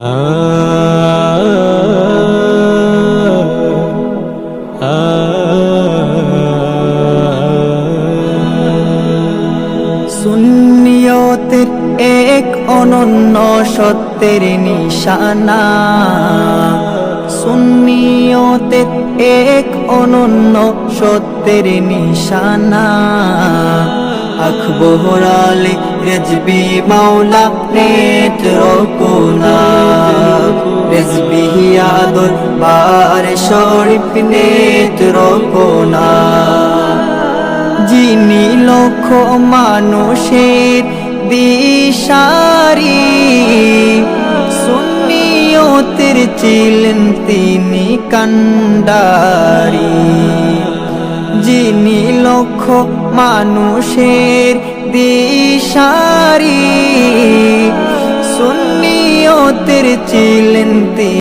সুন্নিয়তের এক অনন্য সত্যের নিশানা, সুন্নিয়তের এক অনন্য সত্যের নিশানা। আকবর আলী রেজবি মাওলা নেত্রকোনা, রেজবি আদর বার শরীফ নেত্রকোনা। যিনি লক্ষ মানুষের দিশারি, সুন্নিয়তের ছিলেন তিনি কান্ডারি। যিনি লক্ষ মানুষের দিশারি, সুন্নিয়তের ছিলেন